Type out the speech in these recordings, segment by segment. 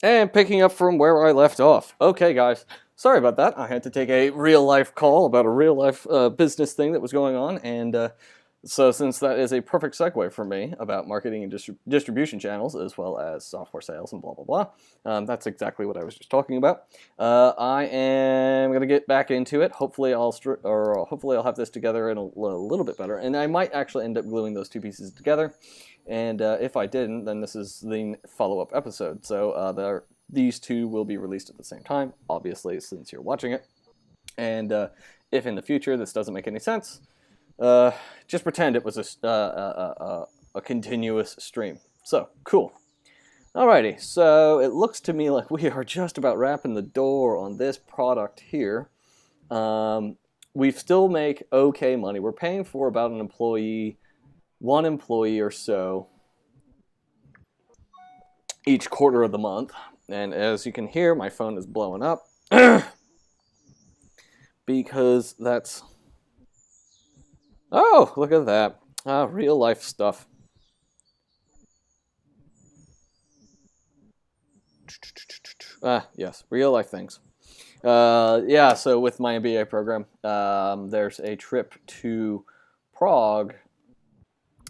And picking up from where I left off. Okay, guys. Sorry about that. I had to take a real life call about a real life business thing that was going on. And so, since that is a perfect segue for me about marketing and distribution channels as well as software sales and blah, blah, blah, that's exactly what I was just talking about. I am going to get back into it. Hopefully, hopefully I'll have this together in a little bit better. And I might actually end up gluing those two pieces together. And if I didn't, then this is the follow-up episode. So these two will be released at the same time, obviously, since you're watching it. And if in the future this doesn't make any sense, just pretend it was a continuous stream. So, cool. Alrighty, so it looks to me like we are just about wrapping the door on this product here. We still make okay money. We're paying for about one employee or so each quarter of the month. And as you can hear, my phone is blowing up because that's... Oh, look at that. Real life stuff. Yes, real life things. Yeah, so with my MBA program, there's a trip to Prague,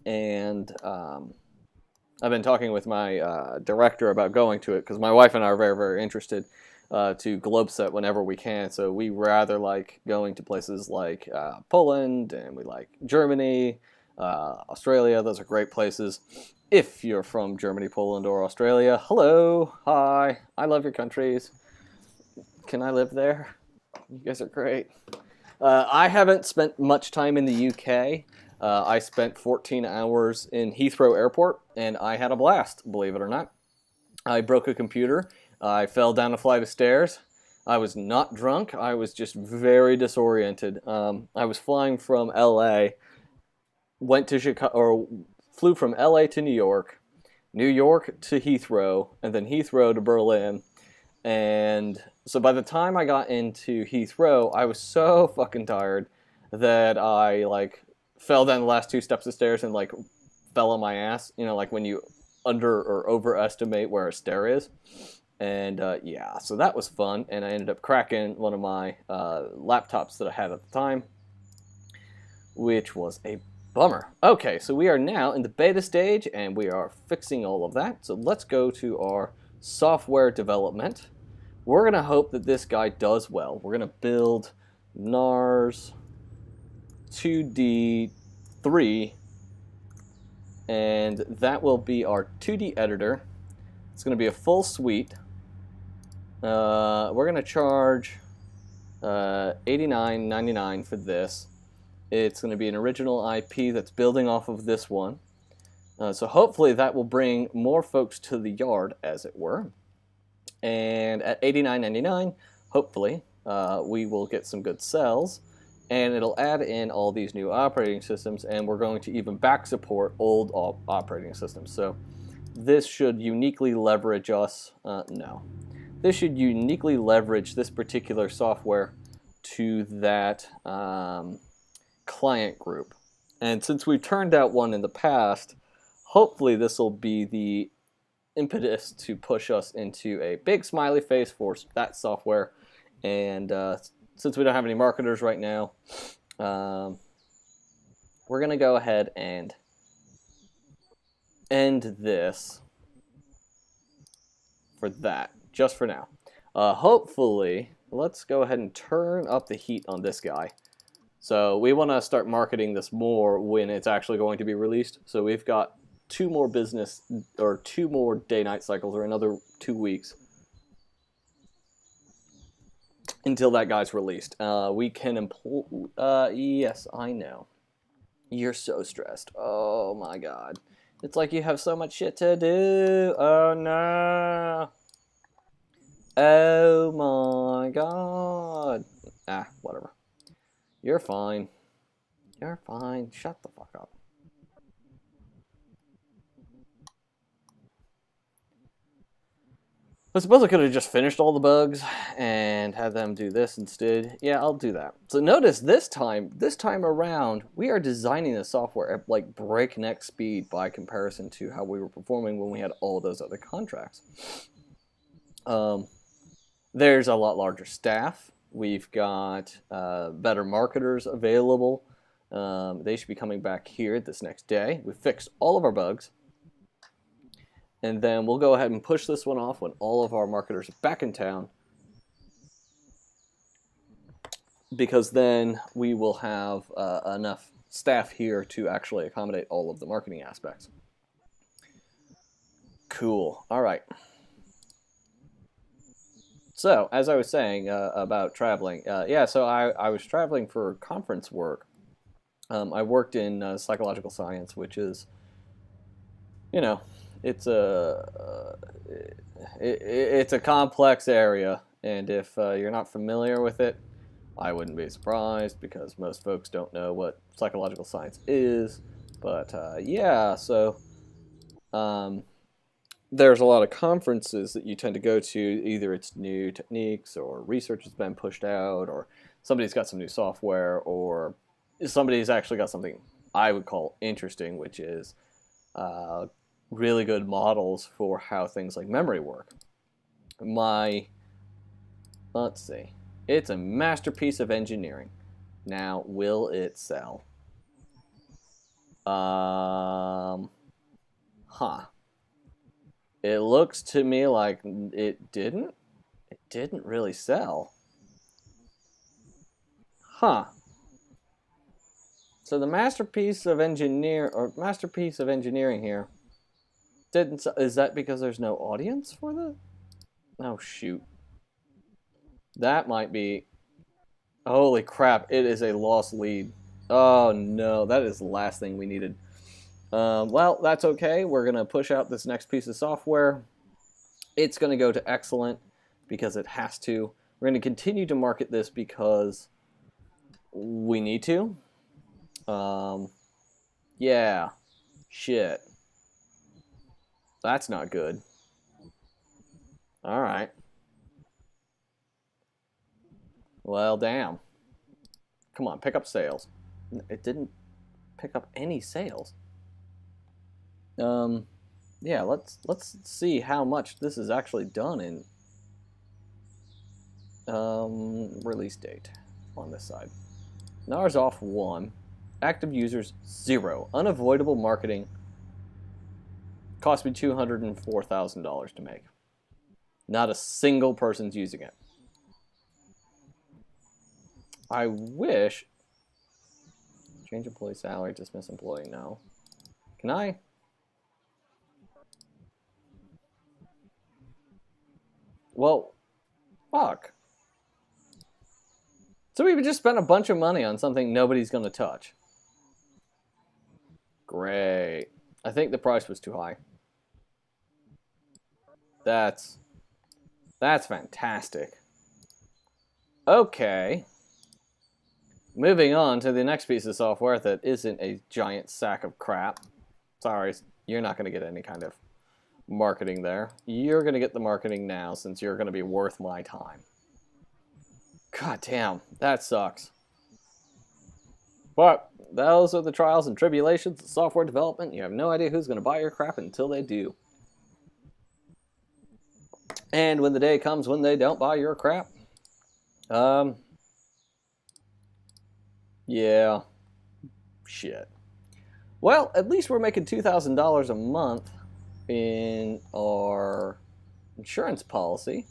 and I've been talking with my director about going to it because my wife and I are very, very interested to Globeset whenever we can. So we rather like going to places like Poland, and we like Germany, Australia. Those are great places. If you're from Germany, Poland, or Australia, hello, hi, I love your countries. Can I live there? You guys are great. I haven't spent much time in the UK. I spent 14 hours in Heathrow Airport, and I had a blast, believe it or not. I broke a computer. I fell down a flight of stairs. I was not drunk. I was just very disoriented. I was flying from LA, went to Chicago, or flew from LA to New York to Heathrow, and then Heathrow to Berlin. And so by the time I got into Heathrow, I was so fucking tired that I fell down the last two steps of stairs and fell on my ass. You know, like when you under or overestimate where a stair is. And yeah, so that was fun. And I ended up cracking one of my laptops that I had at the time, which was a bummer. Okay, so we are now in the beta stage, and we are fixing all of that. So let's go to our software development. We're going to hope that this guy does well. We're going to build NARS 2D3, and that will be our 2D editor. It's going to be a full suite. We're going to charge $89.99 for this. It's going to be an original IP that's building off of this one. So hopefully that will bring more folks to the yard, as it were. And at $89.99, hopefully, we will get some good sales. And it'll add in all these new operating systems, and we're going to even back support old operating systems. So this should uniquely leverage us. This should uniquely leverage this particular software to that client group. And since we've turned out one in the past, hopefully this will be the impetus to push us into a big smiley face for that software. And since we don't have any marketers right now, we're going to go ahead and end this for that, just for now. Hopefully, let's go ahead and turn up the heat on this guy. So we want to start marketing this more when it's actually going to be released. So we've got two more day-night cycles, or another 2 weeks until that guy's released. We can employ... yes, I know. You're so stressed. Oh my god. It's like you have so much shit to do. Oh no. Oh my god. Whatever. You're fine. You're fine. Shut the fuck up. I suppose I could have just finished all the bugs and had them do this instead. Yeah, I'll do that. So notice this time around, we are designing the software at like breakneck speed by comparison to how we were performing when we had all those other contracts. Um, there's a lot larger staff. We've got better marketers available. They should be coming back here this next day. We fixed all of our bugs. And then we'll go ahead and push this one off when all of our marketers are back in town. Because then we will have enough staff here to actually accommodate all of the marketing aspects. Cool. All right. So, as I was saying about traveling, so I was traveling for conference work. I worked in psychological science, which is, it's it's a complex area, and if you're not familiar with it, I wouldn't be surprised because most folks don't know what psychological science is. But there's a lot of conferences that you tend to go to. Either it's new techniques, or research has been pushed out, or somebody's got some new software, or somebody's actually got something I would call interesting, which is really good models for how things like memory work. Let's see. It's a masterpiece of engineering. Now, will it sell? It looks to me like it didn't. It didn't really sell. So the masterpiece of engineering here didn't. Is that because there's no audience for the? Oh shoot. That might be. Holy crap! It is a lost lead. Oh no, that is the last thing we needed. Well, that's okay. We're going to push out this next piece of software. It's going to go to excellent because it has to. We're going to continue to market this because we need to. Yeah. Shit. That's not good. All right. Well, damn. Come on, pick up sales. It didn't pick up any sales. Yeah, let's see how much this is actually done in release date on this side. NAR's off 1. Active users 0. Unavoidable marketing cost me $204,000 to make. Not a single person's using it. I wish. Change employee salary, dismiss employee. No. Can I? Well, fuck. So we just spent a bunch of money on something nobody's going to touch. Great. I think the price was too high. That's fantastic. Okay. Moving on to the next piece of software that isn't a giant sack of crap. Sorry, you're not going to get any kind of marketing there. You're going to get the marketing now since you're going to be worth my time. God damn, that sucks. But those are the trials and tribulations of software development. You have no idea who's going to buy your crap until they do. And when the day comes when they don't buy your crap, yeah, shit. Well, at least we're making $2,000 a month in our insurance policy.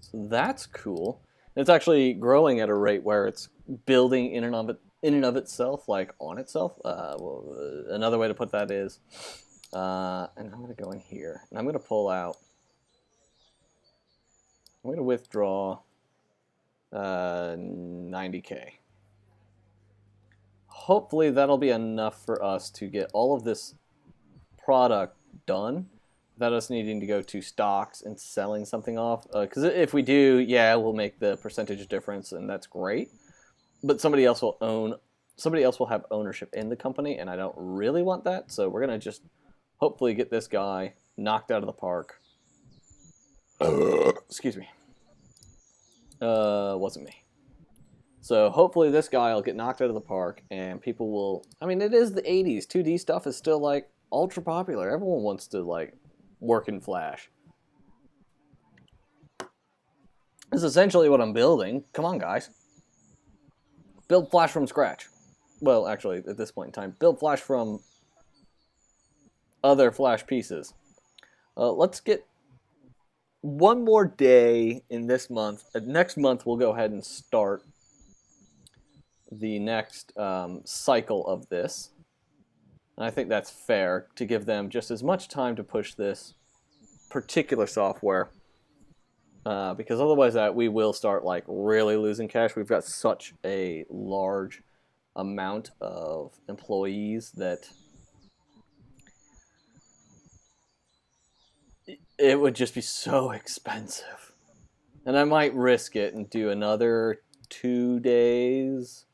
So that's cool. It's actually growing at a rate where it's building in and of itself, like on itself. Another way to put that is, and I'm going to go in here, and I'm going to pull out. I'm going to withdraw 90K. Hopefully that'll be enough for us to get all of this product done without us needing to go to stocks and selling something off. Because if we do, yeah, we'll make the percentage difference, and that's great. But somebody else will have ownership in the company, and I don't really want that. So we're gonna just hopefully get this guy knocked out of the park. Excuse me. Wasn't me. So hopefully this guy will get knocked out of the park, and people will. I mean, it is the '80s. 2D stuff is still like. Ultra popular. Everyone wants to like work in Flash. This is essentially what I'm building. Come on, guys. Build Flash from scratch. Well, actually, at this point in time, build Flash from other Flash pieces. Let's get one more day in this month. Next month, we'll go ahead and start the next cycle of this. And I think that's fair to give them just as much time to push this particular software. Because otherwise we will start like really losing cash. We've got such a large amount of employees that it would just be so expensive. And I might risk it and do another 2 days.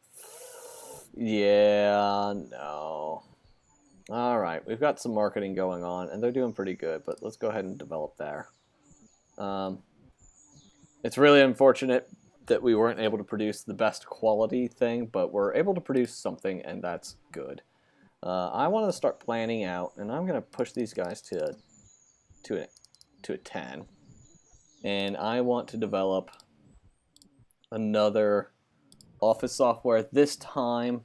Yeah, no. All right, we've got some marketing going on, and they're doing pretty good, but let's go ahead and develop there. It's really unfortunate that we weren't able to produce the best quality thing, but we're able to produce something, and that's good. I want to start planning out, and I'm going to push these guys to a 10. And I want to develop another office software. This time,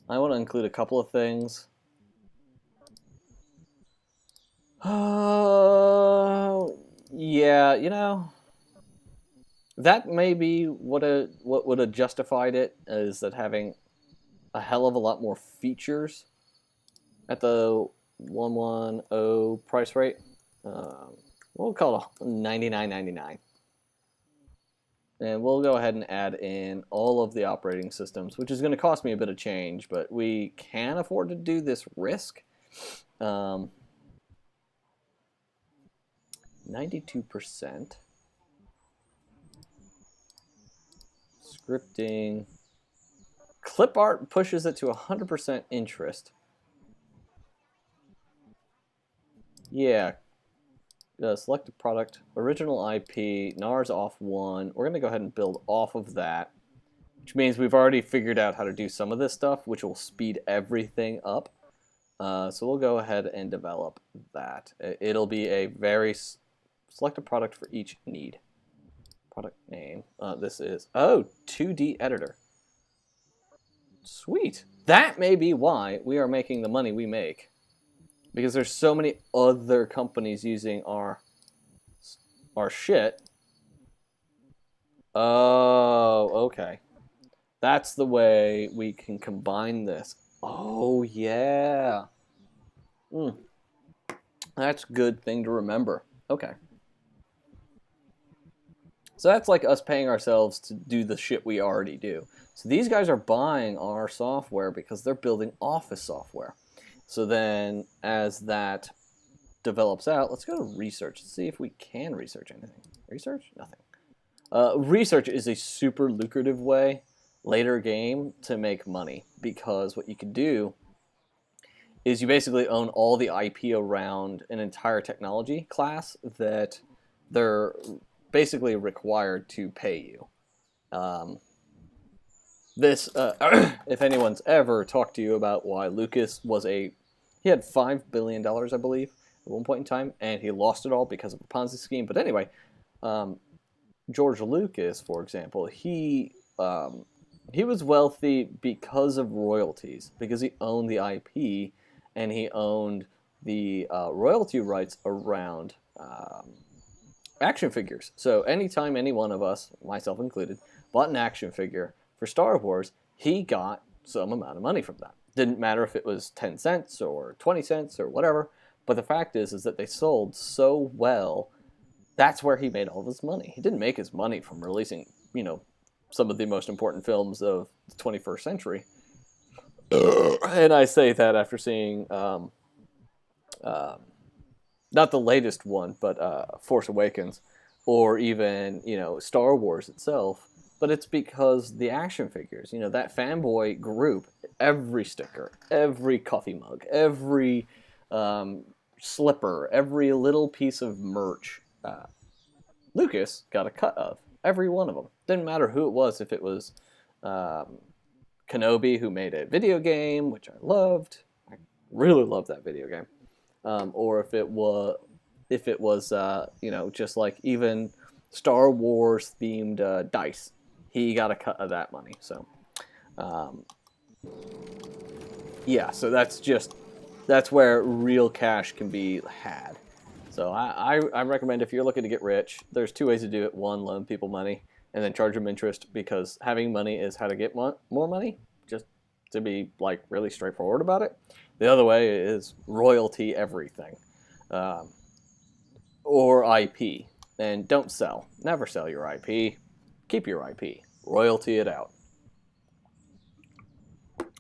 I want to include a couple of things. Yeah, you know, that may be what would have justified it, is that having a hell of a lot more features at the 110 price rate. We'll call it $99.99. And we'll go ahead and add in all of the operating systems, which is going to cost me a bit of change, but we can afford to do this risk. 92%. Scripting. Clip art pushes it to 100% interest. Yeah. Select a product, original IP, NARS off 1. We're going to go ahead and build off of that, which means we've already figured out how to do some of this stuff, which will speed everything up. So we'll go ahead and develop that. It'll be a very select a product for each need. Product name. This is 2D editor. Sweet. That may be why we are making the money we make. Because there's so many other companies using our shit. Oh, okay. That's the way we can combine this. Oh, yeah. That's a good thing to remember. Okay. So that's like us paying ourselves to do the shit we already do. So these guys are buying our software because they're building office software. So then, as that develops out, let's go to research. Let's see if we can research anything. Research? Nothing. Research is a super lucrative way, later game, to make money. Because what you can do is you basically own all the IP around an entire technology class that they're basically required to pay you. If anyone's ever talked to you about why Lucas he had $5 billion, I believe, at one point in time, and he lost it all because of a Ponzi scheme. But anyway, George Lucas, for example, he was wealthy because of royalties, because he owned the IP, and he owned the royalty rights around action figures. So anytime any one of us, myself included, bought an action figure for Star Wars, he got some amount of money from that. Didn't matter if it was 10 cents or 20 cents or whatever, but the fact is that they sold so well, that's where he made all of his money. He didn't make his money from releasing, some of the most important films of the 21st century. And I say that after seeing, not the latest one, but Force Awakens, or even, Star Wars itself. But it's because the action figures, that fanboy group, every sticker, every coffee mug, every slipper, every little piece of merch, Lucas got a cut of. Every one of them. Didn't matter who it was, if it was Kenobi, who made a video game, which I loved. I really loved that video game. Or if it was, just like even Star Wars themed dice. He got a cut of that money. So, um, yeah. So that's where real cash can be had. So I recommend if you're looking to get rich, there's two ways to do it. One, loan people money, and then charge them interest, because having money is how to get more money. Just to be like really straightforward about it. The other way is royalty everything, um, or IP. And don't sell. Never sell your IP. Keep your IP. Royalty it out.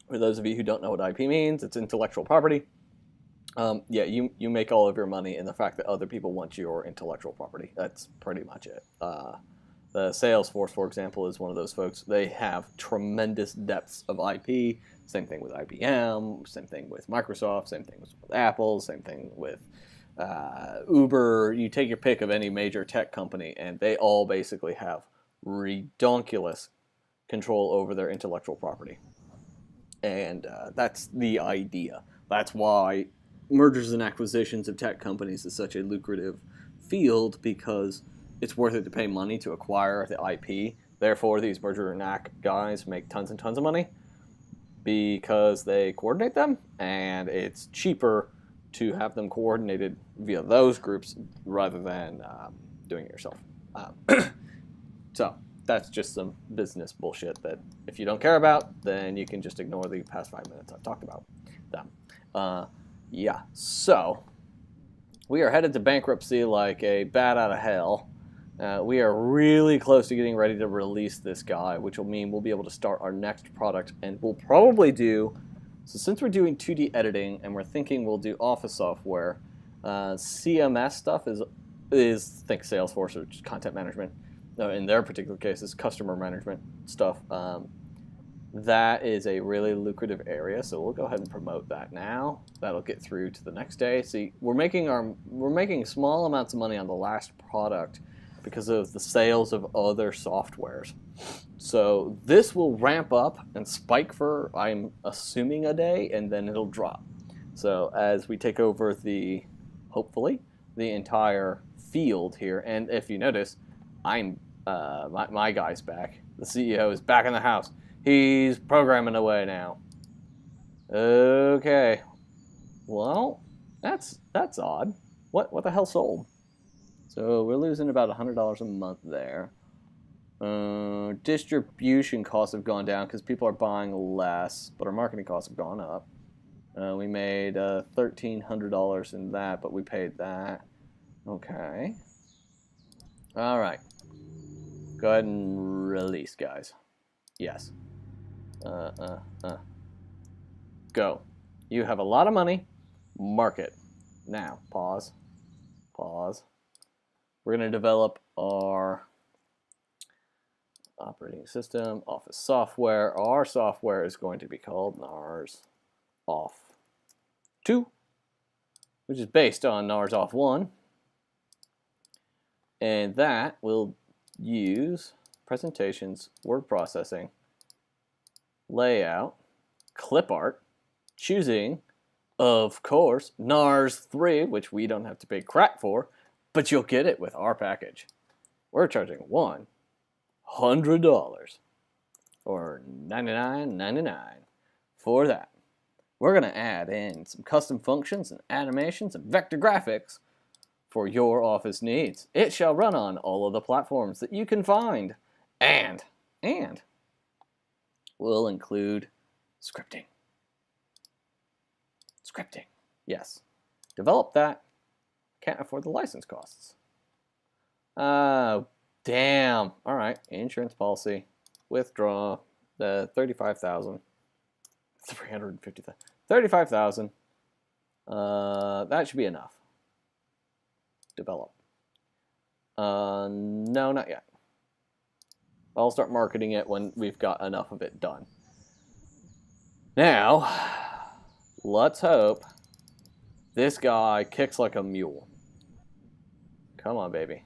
For those of you who don't know what IP means, it's intellectual property. Yeah, you make all of your money in the fact that other people want your intellectual property. That's pretty much it. The Salesforce, for example, is one of those folks. They have tremendous depths of IP. Same thing with IBM. Same thing with Microsoft. Same thing with Apple. Same thing with Uber. You take your pick of any major tech company, and they all basically have redonkulous control over their intellectual property. And that's the idea. That's why mergers and acquisitions of tech companies is such a lucrative field, because it's worth it to pay money to acquire the IP. Therefore, these merger and ac guys make tons and tons of money because they coordinate them, and it's cheaper to have them coordinated via those groups rather than doing it yourself. So that's just some business bullshit that if you don't care about, then you can just ignore the past 5 minutes I've talked about them. Yeah, so we are headed to bankruptcy like a bat out of hell. We are really close to getting ready to release this guy, which will mean we'll be able to start our next product, and we'll probably do, so since we're doing 2D editing and we're thinking we'll do office software, CMS stuff is think Salesforce or just content management. No, in their particular case, is customer management stuff. That is a really lucrative area, so we'll go ahead and promote that now. That'll get through to the next day. See, we're making small amounts of money on the last product because of the sales of other softwares. So this will ramp up and spike for, I'm assuming, a day, and then it'll drop. So as we take over hopefully, the entire field here, and if you notice, my guy's back. The CEO is back in the house. He's programming away now. Okay. Well, that's odd. What the hell sold? So we're losing about $100 a month there. Distribution costs have gone down because people are buying less, but our marketing costs have gone up. We made $1,300 in that, but we paid that. Okay. All right. Go ahead and release, guys. Yes. Go. You have a lot of money. Market. Now, pause. Pause. We're going to develop our operating system, office software. Our software is going to be called NARS Off 2, which is based on NARS Off 1. And that will use presentations, word processing, layout, clip art, choosing, of course, NARS 3, which we don't have to pay crap for, but you'll get it with our package. We're charging $100 or $99.99 for that. We're going to add in some custom functions and animations and vector graphics for your office needs. It shall run on all of the platforms that you can find, and will include scripting. Scripting, yes. Develop that. Can't afford the license costs. Oh, damn. All right, insurance policy. Withdraw the $35,000. $350,000. $35,000. That should be enough. Develop. No, not yet. I'll start marketing it when we've got enough of it done. Now, let's hope this guy kicks like a mule. Come on, baby.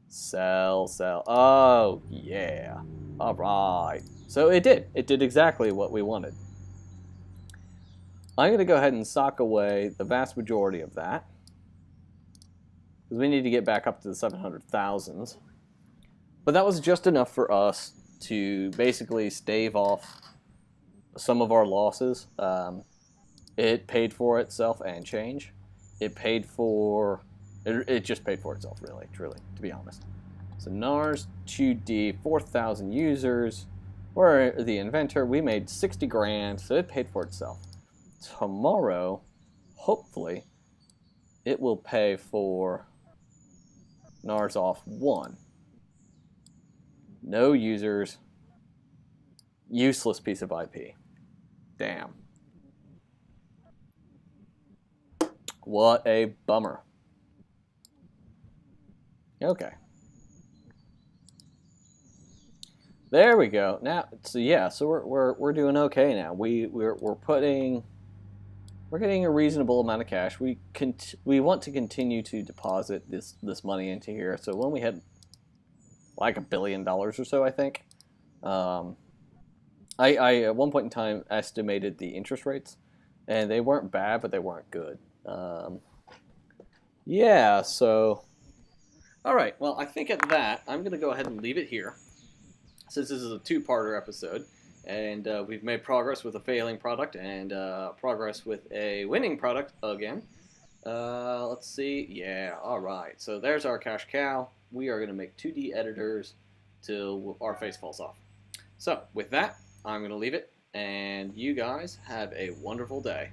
Sell, sell. Oh, yeah. All right. So it did. It did exactly what we wanted. I'm going to go ahead and sock away the vast majority of that, because we need to get back up to the 700,000s. But that was just enough for us to basically stave off some of our losses. It paid for itself and change. It paid for... It just paid for itself, really, truly, to be honest. So NARS 2D, 4,000 users. We're the inventor. We made 60 grand, so it paid for itself. Tomorrow, hopefully, it will pay for NARS off 1. No users. Useless piece of IP. Damn. What a bummer. Okay. There we go. Now, so yeah, so we're doing okay now. We're getting a reasonable amount of cash. We want to continue to deposit this money into here. So when we had like $1 billion or so, I think, I at one point in time estimated the interest rates, and they weren't bad, but they weren't good. Yeah. So, all right. Well, I think at that I'm gonna go ahead and leave it here, since this is a two-parter episode, and we've made progress with a failing product and progress with a winning product again. Let's see. Yeah, all right. So there's our cash cow. We are going to make 2D editors till our face falls off. So with that, I'm going to leave it, and you guys have a wonderful day.